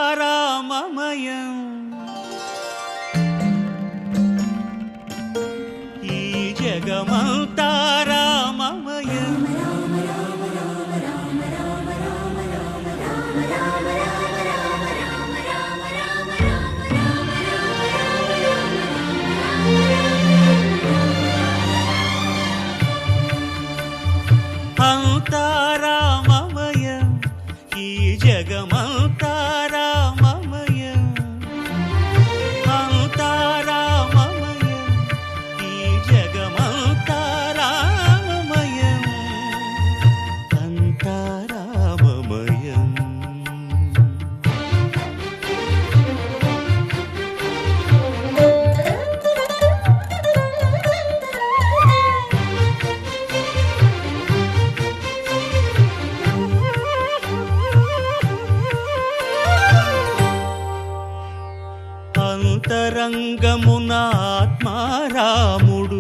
అంతారామమయం ఈ జగమంతారామమయం అంతారామమయం ఈ జగమంతారామమయం అంతారామమయం ఈ జగమంతారామమయం అంతారామమయం అంతరంగమున ఆత్మారాముడు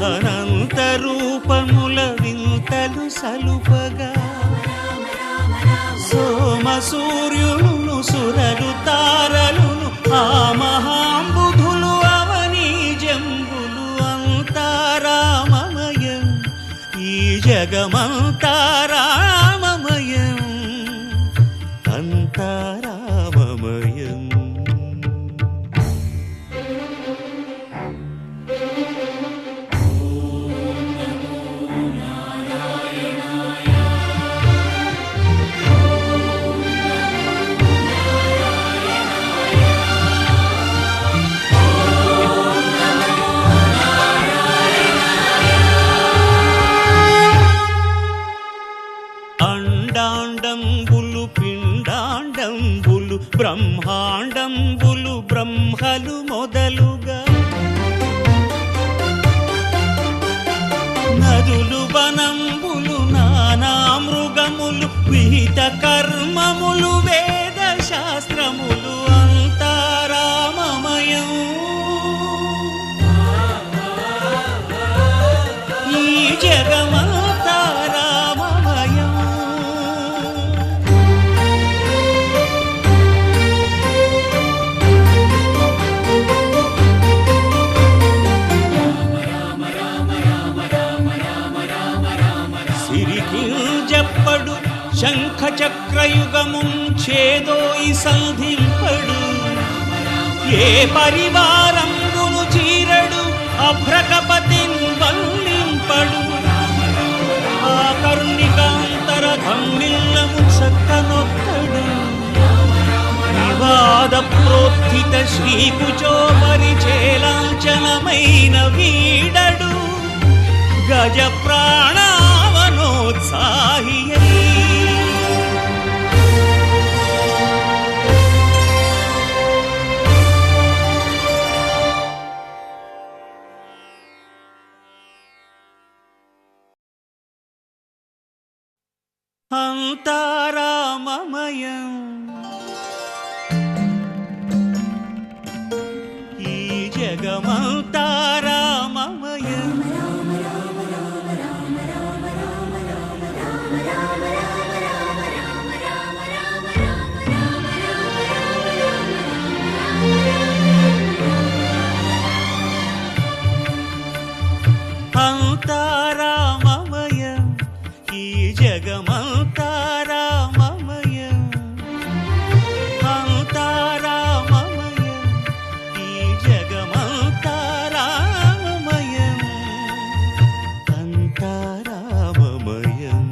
అనంత రూపముల వింతలు సలుపగా సోమ సూర్యులను సురలు తారలును ఆ మహాంబుధులు అవనీ జంబులు అంతారామమయం ఈ జగమంతారామమయం అంతారామమయం అండాండంబులు పిండాండంబులు బ్రహ్మాండంబులు బ్రహ్మలు మొదలుగా నదులు వనంబులు నానా మృగములు విహిత కర్మములు వేద శాస్త్రములు అంతారామమయం ఈ జగమంతారామమయం సిరికింజప్పడు శంఖ చక్రయుగము ఛేదోయి సంధింపడు ఏ పరివారంబును చీరడు అభ్రకపతిన్ వల్లింపడు ఆ కరుణికాంతర ధమ్మిల్లము చక్కనొక్కడు వివాద ప్రోత్థిత శ్రీకుచో పరిచేలాంఛనమైన వీడడు గజ ప్రాణావనోత్సాహియై అంతారామమయం ఈ జగమంతారామమయం అంతారామమయం ఈ జగమంతారామమయం అంతారామమయం ఈ జగమంతారామమయం అంతారామమయం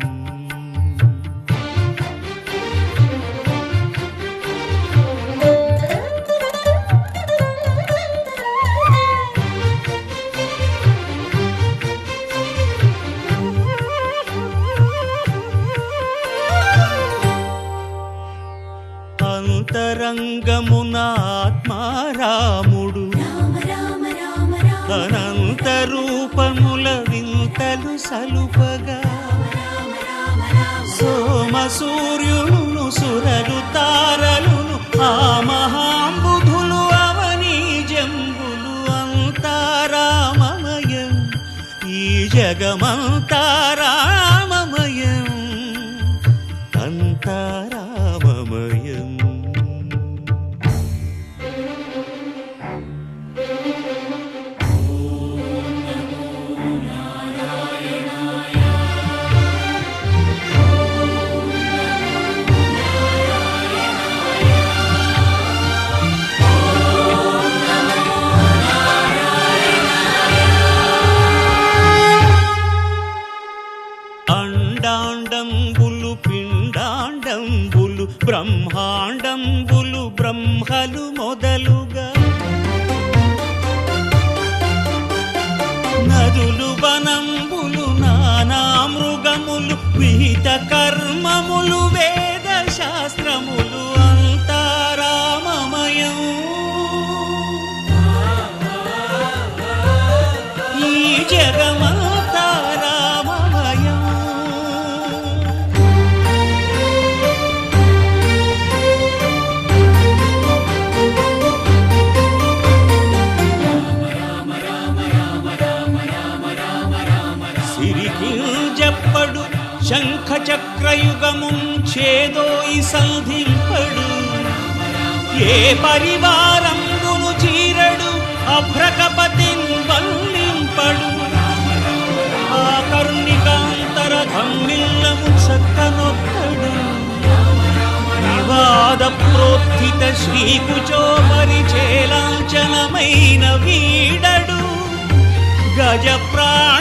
అంతరంగమున ఆత్మారాముడు అనంత రూపముల వింతలు సలుపగా సోమ సూర్యులను సురలు తారలును ఆ మహాంబుధులు అవనీ జంబులు అంతారామమయం ఈ జగమంతారామమయం అంతారా రామమయం. అండాండంబులు పిండాండంబులు బ్రహ్మాండంబులు బ్రహ్మలు మొదలుగా నదులు వనంబులు నానా మృగములు విహిత కర్మములు వేద శాస్త్రములు అంతా రామమయం. ఈ జగమంతా రామమయం. సిరికింజప్పడు శంఖ చక్రయుగము చేదోయి సంధింపడు. ఏ పరివారంబును చీరడు అభ్రకపతిన్ వల్లింపడు. ఆ కర్ణికాంతర ధమ్మిల్లము చక్కనొక్కడు. వివాద ప్రోత్థిత శ్రీకుచో పరిచేలాంఛనమైన వీడడు. గజ ప్రాణ